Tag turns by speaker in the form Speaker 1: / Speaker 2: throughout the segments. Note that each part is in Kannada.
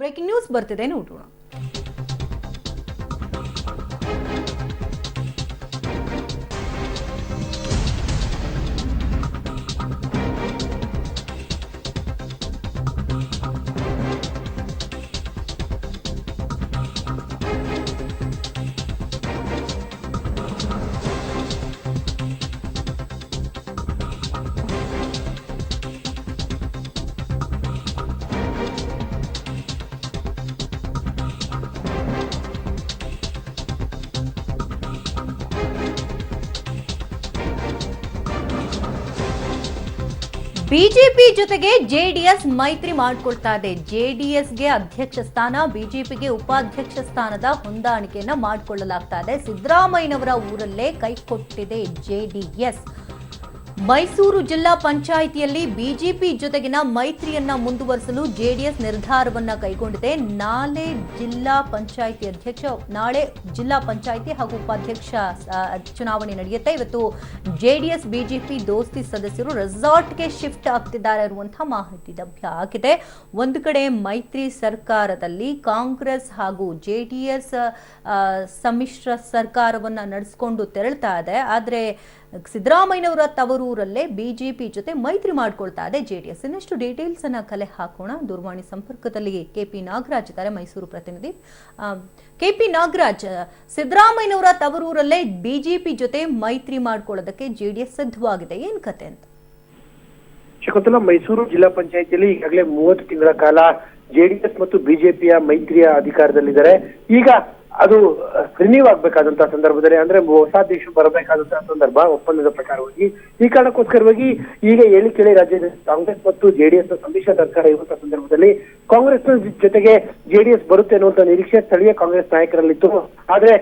Speaker 1: ಬ್ರೇಕಿಂಗ್ ನ್ಯೂಸ್ ಬರ್ತಿದೆ ನೋಡೋಣ. ಬಿಜೆಪಿ ಜೊತೆಗೆ ಜೆಡಿಎಸ್ ಮೈತ್ರಿ ಮಾಡಿಕೊಳ್ತಾ ಇದೆ. ಜೆಡಿಎಸ್ಗೆ ಅಧ್ಯಕ್ಷ ಸ್ಥಾನ, ಬಿಜೆಪಿಗೆ ಉಪಾಧ್ಯಕ್ಷ ಸ್ಥಾನದ ಹೊಂದಾಣಿಕೆಯನ್ನ ಮಾಡಿಕೊಳ್ಳಲಾಗ್ತಾ ಇದೆ. ಸಿದ್ದರಾಮಯ್ಯನವರ ಊರಲ್ಲೇ ಕೈಕೊಟ್ಟಿದೆ ಜೆಡಿಎಸ್. ಮೈಸೂರು ಜಿಲ್ಲಾ ಪಂಚಾಯಿತಿಯಲ್ಲಿ ಬಿಜೆಪಿ ಜೊತೆಗಿನ ಮೈತ್ರಿಯನ್ನ ಮುಂದುವರಿಸಲು ಜೆಡಿಎಸ್ ನಿರ್ಧಾರವನ್ನ ಕೈಗೊಂಡಿದೆ. ನಾಳೆ ಜಿಲ್ಲಾ ಪಂಚಾಯಿತಿ ಹಾಗೂ ಉಪಾಧ್ಯಕ್ಷ ಚುನಾವಣೆ ನಡೆಯುತ್ತೆ. ಇವತ್ತು ಜೆಡಿಎಸ್ ಬಿಜೆಪಿ ದೋಸ್ತಿ ಸದಸ್ಯರು ರೆಸಾರ್ಟ್ಗೆ ಶಿಫ್ಟ್ ಆಗ್ತಿದ್ದಾರೆ ಅನ್ನುವಂತಹ ಮಾಹಿತಿ ಲಭ್ಯ ಆಗಿದೆ. ಒಂದು ಕಡೆ ಮೈತ್ರಿ ಸರ್ಕಾರದಲ್ಲಿ ಕಾಂಗ್ರೆಸ್ ಹಾಗೂ ಜೆಡಿಎಸ್ ಸಮ್ಮಿಶ್ರ ಸರ್ಕಾರವನ್ನ ನಡೆಸಿಕೊಂಡು ತೆರಳ್ತಾ ಇದೆ. ಆದರೆ ಸಿದ್ದರಾಮಯ್ಯನವರ ತವರೂರಲ್ಲೇ ಬಿಜೆಪಿ ಜೊತೆ ಮೈತ್ರಿ ಮಾಡ್ಕೊಳ್ತಾ ಇದೆ ಜೆಡಿಎಸ್. ಇನ್ನಷ್ಟು ಡೀಟೇಲ್ಸ್ ಅನ್ನ ಕಲೆ ಹಾಕೋಣ. ದೂರವಾಣಿ ಸಂಪರ್ಕದಲ್ಲಿ ಕೆಪಿ ನಾಗರಾಜ್ ಇದ್ದಾರೆ, ಮೈಸೂರು ಪ್ರತಿನಿಧಿ. ಕೆಪಿ ನಾಗರಾಜ್, ಸಿದ್ದರಾಮಯ್ಯನವರ ತವರೂರಲ್ಲೇ ಬಿಜೆಪಿ ಜೊತೆ ಮೈತ್ರಿ ಮಾಡ್ಕೊಳ್ಳೋದಕ್ಕೆ ಜೆಡಿಎಸ್ ಸಿದ್ಧವಾಗಿದೆ, ಏನ್ ಕತೆ ಅಂತ?
Speaker 2: ಶಕುಂತಲಾ, ಮೈಸೂರು ಜಿಲ್ಲಾ ಪಂಚಾಯಿತಿಯಲ್ಲಿ ಈಗಾಗಲೇ 30 ತಿಂಗಳ ಕಾಲ ಜೆಡಿಎಸ್ ಮತ್ತು ಬಿಜೆಪಿಯ ಮೈತ್ರಿಯ ಅಧಿಕಾರದಲ್ಲಿದ್ದಾರೆ. ಈಗ ಅದು ರಿನ್ಯೂ ಆಗ್ಬೇಕಾದಂತಹ ಸಂದರ್ಭದಲ್ಲಿ, ಅಂದ್ರೆ ಹೊಸ ಅಧ್ಯಕ್ಷ ಬರಬೇಕಾದಂತಹ ಸಂದರ್ಭ ಒಪ್ಪಂದದ ಪ್ರಕಾರವಾಗಿ, ಈ ಕಾರಣಕ್ಕೋಸ್ಕರವಾಗಿ ಈಗ ಕೇಳಿ ರಾಜ್ಯದ ಕಾಂಗ್ರೆಸ್ ಮತ್ತು ಜೆಡಿಎಸ್ ಸಮ್ಮಿಶ್ರ ಸರ್ಕಾರ ಇರುವಂತಹ ಸಂದರ್ಭದಲ್ಲಿ ಕಾಂಗ್ರೆಸ್ ಜೊತೆಗೆ ಜೆಡಿಎಸ್ ಬರುತ್ತೆ ಅನ್ನುವಂತ ನಿರೀಕ್ಷೆ ಸ್ಥಳೀಯ ಕಾಂಗ್ರೆಸ್ ನಾಯಕರಲ್ಲಿತ್ತು. ಆದ್ರೆ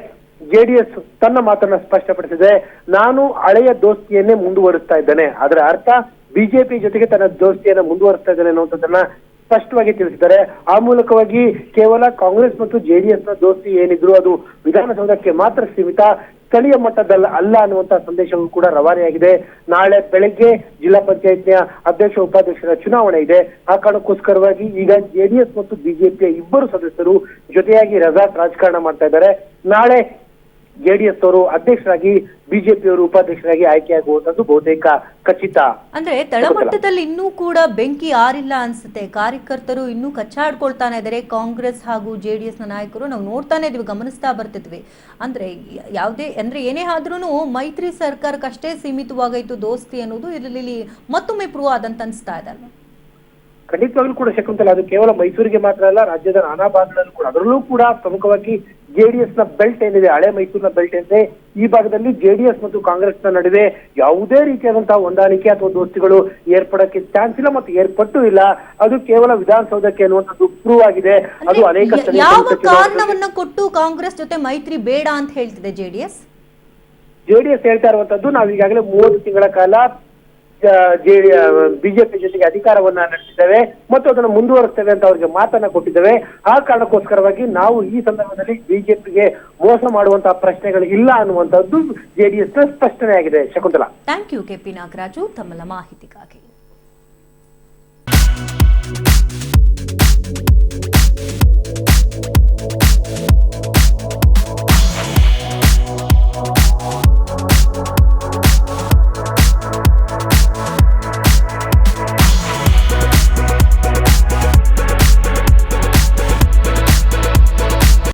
Speaker 2: ಜೆಡಿಎಸ್ ತನ್ನ ಮಾತನ್ನ ಸ್ಪಷ್ಟಪಡಿಸಿದೆ. ನಾನು ಹಳೆಯ ದೋಸ್ತಿಯನ್ನೇ ಮುಂದುವರಿಸ್ತಾ ಇದ್ದೇನೆ, ಅದರ ಅರ್ಥ ಬಿಜೆಪಿ ಜೊತೆಗೆ ತನ್ನ ದೋಸ್ತಿಯನ್ನ ಮುಂದುವರಿಸ್ತಾ ಇದ್ದೇನೆ ಅನ್ನುವಂಥದ್ದನ್ನ ಸ್ಪಷ್ಟವಾಗಿ ತಿಳಿಸಿದ್ದಾರೆ. ಆ ಮೂಲಕವಾಗಿ ಕೇವಲ ಕಾಂಗ್ರೆಸ್ ಮತ್ತು ಜೆಡಿಎಸ್ ನ ದೋಸ್ತಿ ಏನಿದ್ರು ಅದು ವಿಧಾನಸೌಧಕ್ಕೆ ಮಾತ್ರ ಸೀಮಿತ, ಸ್ಥಳೀಯ ಮಟ್ಟದಲ್ಲಿ ಅಲ್ಲ ಅನ್ನುವಂತಹ ಸಂದೇಶವೂ ಕೂಡ ರವಾನೆಯಾಗಿದೆ. ನಾಳೆ ಬೆಳಗ್ಗೆ ಜಿಲ್ಲಾ ಪಂಚಾಯತ್ನ ಅಧ್ಯಕ್ಷ ಉಪಾಧ್ಯಕ್ಷರ ಚುನಾವಣೆ ಇದೆ. ಆ ಕಾರಣಕ್ಕೋಸ್ಕರವಾಗಿ ಈಗ ಜೆಡಿಎಸ್ ಮತ್ತು ಬಿಜೆಪಿಯ ಇಬ್ಬರು ಸದಸ್ಯರು ಜೊತೆಯಾಗಿ ರೆಸಾರ್ಟ್ ರಾಜಕಾರಣ ಮಾಡ್ತಾ ಇದ್ದಾರೆ. ನಾಳೆ ಜೆಡಿಎಸ್ ಅವರು ಅಧ್ಯಕ್ಷರಾಗಿ, ಬಿಜೆಪಿಯವರು ಉಪಾಧ್ಯಕ್ಷರಾಗಿ ಆಯ್ಕೆಯಾಗುವಂತದ್ದು ಬಹುತೇಕ ಖಚಿತ.
Speaker 1: ಅಂದ್ರೆ ತಳಮಟ್ಟದಲ್ಲಿ ಇನ್ನೂ ಕೂಡ ಬೆಂಕಿ ಆರಿಲ್ಲ ಅನ್ಸುತ್ತೆ. ಕಾರ್ಯಕರ್ತರು ಇನ್ನೂ ಕಚ್ಚಾಡ್ಕೊಳ್ತಾನೆ ಇದ್ದಾರೆ. ಕಾಂಗ್ರೆಸ್ ಹಾಗೂ ಜೆಡಿಎಸ್ ನ ನಾಯಕರು ನಾವು ನೋಡ್ತಾನೆ ಇದೀವಿ, ಗಮನಿಸ್ತಾ ಬರ್ತಿದ್ವಿ. ಅಂದ್ರೆ ಏನೇ ಆದ್ರೂ ಮೈತ್ರಿ ಸರ್ಕಾರಕ್ಕಷ್ಟೇ ಸೀಮಿತವಾಗೈತು ದೋಸ್ತಿ ಅನ್ನೋದು ಇಲ್ಲಿ ಮತ್ತೊಮ್ಮೆ ಪ್ರೂವ್ ಆದಂತ ಅನ್ಸ್ತಾ ಇದೆ ಅಲ್ವಾ?
Speaker 2: ಖಂಡಿತವಾಗ್ಲೂ ಕೂಡ ಶಕುಂತಲಾ, ಅದು ಕೇವಲ ಮೈಸೂರಿಗೆ ಮಾತ್ರ ಅಲ್ಲ, ರಾಜ್ಯದ ನಾನಾ ಭಾಗಗಳಲ್ಲೂ ಕೂಡ, ಅದರಲ್ಲೂ ಕೂಡ ಪ್ರಮುಖವಾಗಿ ಜೆಡಿಎಸ್ ನ ಬೆಲ್ಟ್ ಏನಿದೆ, ಹಳೆ ಮೈಸೂರಿನ ಬೆಲ್ಟ್ ಏನಿದೆ, ಈ ಭಾಗದಲ್ಲಿ ಜೆಡಿಎಸ್ ಮತ್ತು ಕಾಂಗ್ರೆಸ್ ನ ನಡುವೆ ಯಾವುದೇ ರೀತಿಯಾದಂತಹ ಹೊಂದಾಣಿಕೆ ಅಥವಾ ದೋಸ್ತಿಗಳು ಏರ್ಪಡಕ್ಕೆ ಚಾನ್ಸ್ ಇಲ್ಲ ಮತ್ತು ಏರ್ಪಟ್ಟು ಇಲ್ಲ. ಅದು ಕೇವಲ ವಿಧಾನಸೌಧಕ್ಕೆ ಅನ್ನುವಂಥದ್ದು ಪ್ರೂವ್ ಆಗಿದೆ. ಅದು ಅನೇಕ
Speaker 1: ಯಾವ ಕಾರಣವನ್ನ ಕೊಟ್ಟು ಕಾಂಗ್ರೆಸ್ ಜೊತೆ ಮೈತ್ರಿ ಬೇಡ ಅಂತ ಹೇಳ್ತಿದೆ ಜೆಡಿಎಸ್
Speaker 2: ಹೇಳ್ತಾ ಇರುವಂತದ್ದು, ನಾವು ಈಗಾಗಲೇ 30 ತಿಂಗಳ ಕಾಲ ಬಿಜೆಪಿ ಜೊತೆಗೆ ಅಧಿಕಾರವನ್ನ ನಡೆಸಿದ್ದೇವೆ ಮತ್ತು ಅದನ್ನು ಮುಂದುವರಿಸ್ತೇವೆ ಅಂತ ಅವರಿಗೆ ಮಾತನ್ನ ಕೊಟ್ಟಿದ್ದೇವೆ. ಆ ಕಾರಣಕ್ಕೋಸ್ಕರವಾಗಿ ನಾವು ಈ ಸಂದರ್ಭದಲ್ಲಿ ಬಿಜೆಪಿಗೆ ಮೋಸ ಮಾಡುವಂತಹ ಪ್ರಶ್ನೆಗಳು ಇಲ್ಲ ಅನ್ನುವಂಥದ್ದು ಜೆಡಿಎಸ್ ನ ಸ್ಪಷ್ಟನೆ ಆಗಿದೆ. Shakuntala,
Speaker 1: thank you KP Nagaraju ತಮ್ಮ ಮಾಹಿತಿಗಾಗಿ.